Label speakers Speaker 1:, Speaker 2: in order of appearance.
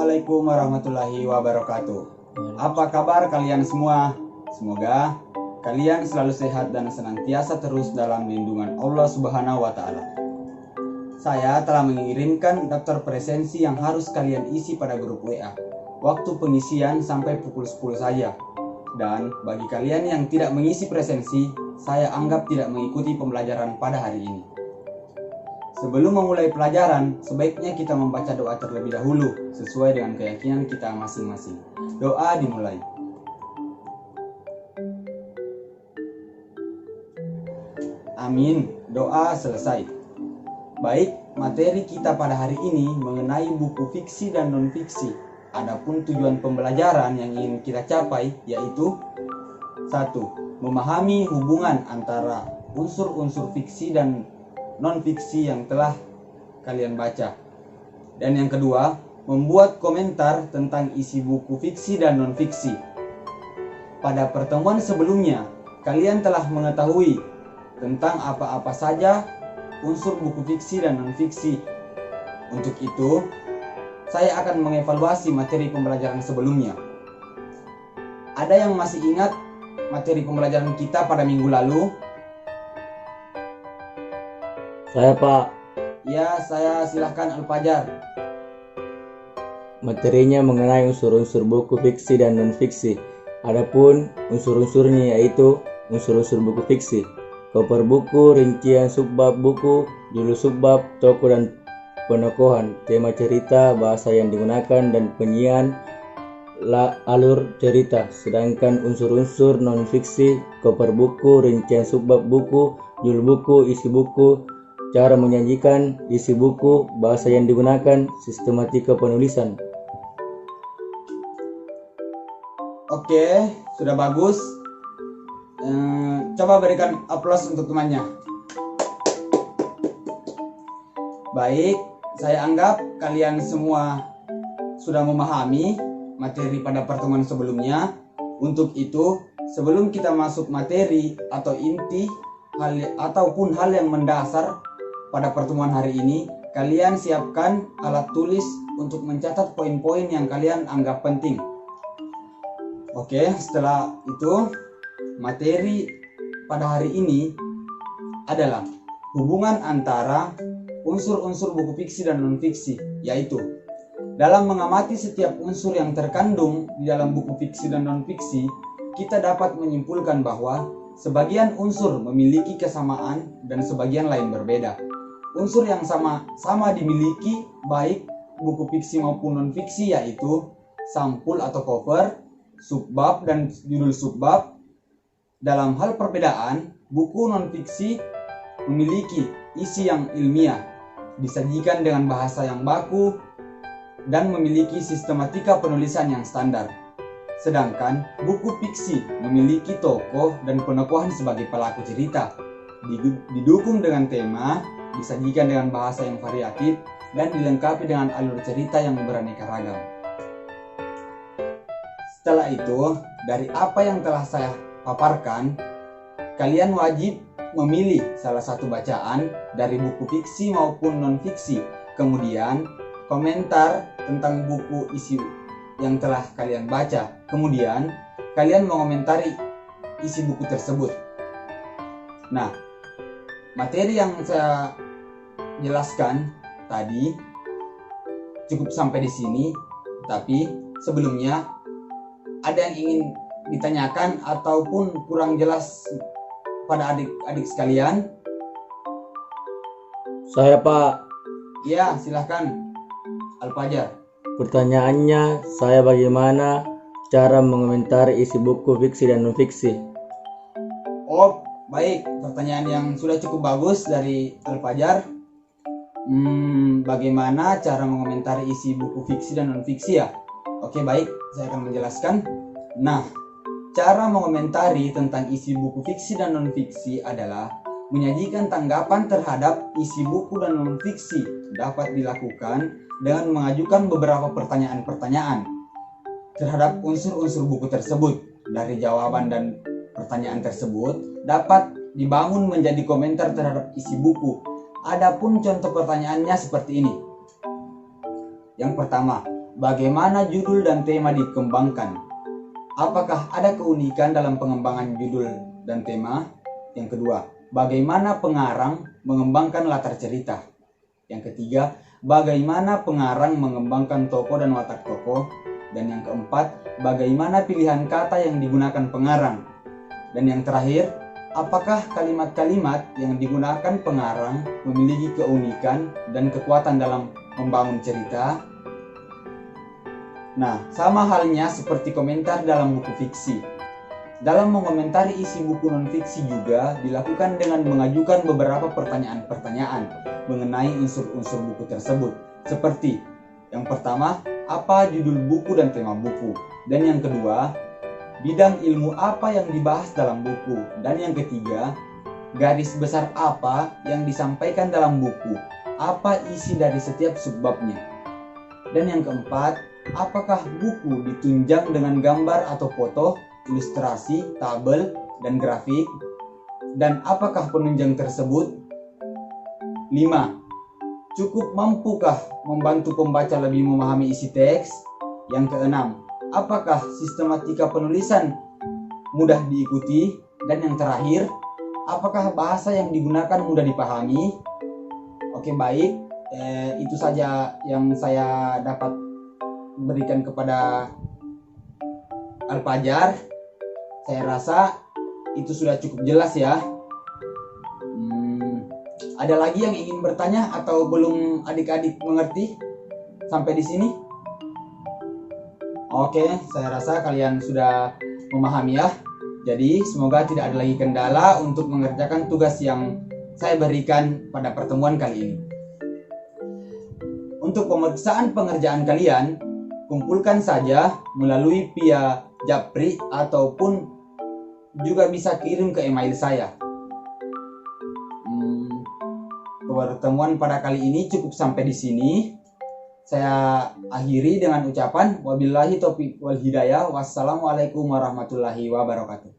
Speaker 1: Assalamualaikum warahmatullahi wabarakatuh. Apa kabar kalian semua? Semoga kalian selalu sehat dan senantiasa terus dalam lindungan Allah Subhanahu wa Ta'ala. Saya telah mengirimkan daftar presensi yang harus kalian isi pada grup WA. Waktu pengisian sampai pukul 10 saja. Dan bagi kalian yang tidak mengisi presensi, saya anggap tidak mengikuti pembelajaran pada hari ini. Sebelum memulai pelajaran, sebaiknya kita membaca doa terlebih dahulu sesuai dengan keyakinan kita masing-masing. Doa dimulai. Amin. Doa selesai. Baik, materi kita pada hari ini mengenai buku fiksi dan non-fiksi. Adapun tujuan pembelajaran yang ingin kita capai yaitu 1. Memahami hubungan antara unsur-unsur fiksi dan non-fiksi yang telah kalian baca. Dan yang kedua, membuat komentar tentang isi buku fiksi dan non-fiksi. Pada pertemuan sebelumnya, kalian telah mengetahui tentang apa-apa saja unsur buku fiksi dan non-fiksi. Untuk itu, saya akan mengevaluasi materi pembelajaran sebelumnya. Ada yang masih ingat materi pembelajaran kita pada minggu lalu?
Speaker 2: Saya, Pak.
Speaker 1: Ya, saya silahkan Al-Fajar.
Speaker 2: Materinya mengenai unsur-unsur buku fiksi dan non-fiksi. Adapun unsur-unsurnya yaitu unsur-unsur buku fiksi, cover buku, rincian subbab buku, judul subbab, tokoh dan penokohan, tema cerita, bahasa yang digunakan, dan penyian alur cerita. Sedangkan unsur-unsur non-fiksi, cover buku, rincian subbab buku, judul buku, isi buku, cara menyajikan isi buku, bahasa yang digunakan, sistematika penulisan.
Speaker 1: Oke, sudah bagus. Coba berikan aplaus untuk temannya. Baik, saya anggap kalian semua sudah memahami materi pada pertemuan sebelumnya. Untuk itu, sebelum kita masuk materi atau inti ataupun hal yang mendasar pada pertemuan hari ini, kalian siapkan alat tulis untuk mencatat poin-poin yang kalian anggap penting. Oke, setelah itu materi pada hari ini adalah hubungan antara unsur-unsur buku fiksi dan non-fiksi, yaitu dalam mengamati setiap unsur yang terkandung di dalam buku fiksi dan non-fiksi, kita dapat menyimpulkan bahwa sebagian unsur memiliki kesamaan dan sebagian lain berbeda. Unsur yang sama dimiliki baik buku fiksi maupun non-fiksi, yaitu sampul atau cover, subbab dan judul subbab. Dalam hal perbedaan, buku non-fiksi memiliki isi yang ilmiah, disajikan dengan bahasa yang baku, dan memiliki sistematika penulisan yang standar. Sedangkan buku fiksi memiliki tokoh dan penokohan sebagai pelaku cerita, didukung dengan tema, disajikan dengan bahasa yang variatif, dan dilengkapi dengan alur cerita yang beraneka ragam. Setelah itu, dari apa yang telah saya paparkan, kalian wajib memilih salah satu bacaan dari buku fiksi maupun non-fiksi. Kemudian, komentar tentang buku isi yang telah kalian baca. Kemudian, kalian mengomentari isi buku tersebut. Nah, materi yang saya jelaskan tadi cukup sampai di sini, tapi sebelumnya ada yang ingin ditanyakan ataupun kurang jelas pada adik-adik sekalian?
Speaker 2: Saya, Pak.
Speaker 1: Ya, silahkan Al-Fajar.
Speaker 2: Pertanyaannya, saya bagaimana cara mengomentari isi buku fiksi dan non-fiksi?
Speaker 1: Oh, baik. Pertanyaan yang sudah cukup bagus dari Al-Fajar. Bagaimana cara mengomentari isi buku fiksi dan non-fiksi ya? Oke, baik. Saya akan menjelaskan. Nah, cara mengomentari tentang isi buku fiksi dan non-fiksi adalah menyajikan tanggapan terhadap isi buku dan non-fiksi. Dapat dilakukan dengan mengajukan beberapa pertanyaan-pertanyaan terhadap unsur-unsur buku tersebut. Dari jawaban dan pertanyaan tersebut dapat dibangun menjadi komentar terhadap isi buku. Adapun contoh pertanyaannya seperti ini. Yang pertama, bagaimana judul dan tema dikembangkan? Apakah ada keunikan dalam pengembangan judul dan tema? Yang kedua, bagaimana pengarang mengembangkan latar cerita? Yang ketiga, bagaimana pengarang mengembangkan tokoh dan watak tokoh? Dan yang keempat, bagaimana pilihan kata yang digunakan pengarang? Dan yang terakhir, apakah kalimat-kalimat yang digunakan pengarang memiliki keunikan dan kekuatan dalam membangun cerita? Nah, sama halnya seperti komentar dalam buku fiksi. Dalam mengomentari isi buku non-fiksi juga dilakukan dengan mengajukan beberapa pertanyaan-pertanyaan mengenai unsur-unsur buku tersebut. Seperti, yang pertama, apa judul buku dan tema buku? Dan yang kedua, bidang ilmu apa yang dibahas dalam buku? Dan yang ketiga, garis besar apa yang disampaikan dalam buku? Apa isi dari setiap subbabnya? Dan yang keempat, apakah buku ditunjang dengan gambar atau foto, ilustrasi, tabel, dan grafik? Dan apakah penunjang tersebut? 5. Cukup mampukah membantu pembaca lebih memahami isi teks? Yang keenam, apakah sistematika penulisan mudah diikuti? Dan yang terakhir, apakah bahasa yang digunakan mudah dipahami? Oke, baik. Itu saja yang saya dapat berikan kepada Al-Fajar. Saya rasa itu sudah cukup jelas ya. Ada lagi yang ingin bertanya atau belum adik-adik mengerti sampai di sini? Oke, saya rasa kalian sudah memahami ya. Jadi semoga tidak ada lagi kendala untuk mengerjakan tugas yang saya berikan pada pertemuan kali ini. Untuk pemeriksaan pengerjaan kalian, kumpulkan saja melalui via Japri ataupun juga bisa kirim ke email saya. Pertemuan pada kali ini cukup sampai di sini. Saya akhiri dengan ucapan wabillahi taufiq wal hidayah. Wassalamualaikum warahmatullahi wabarakatuh.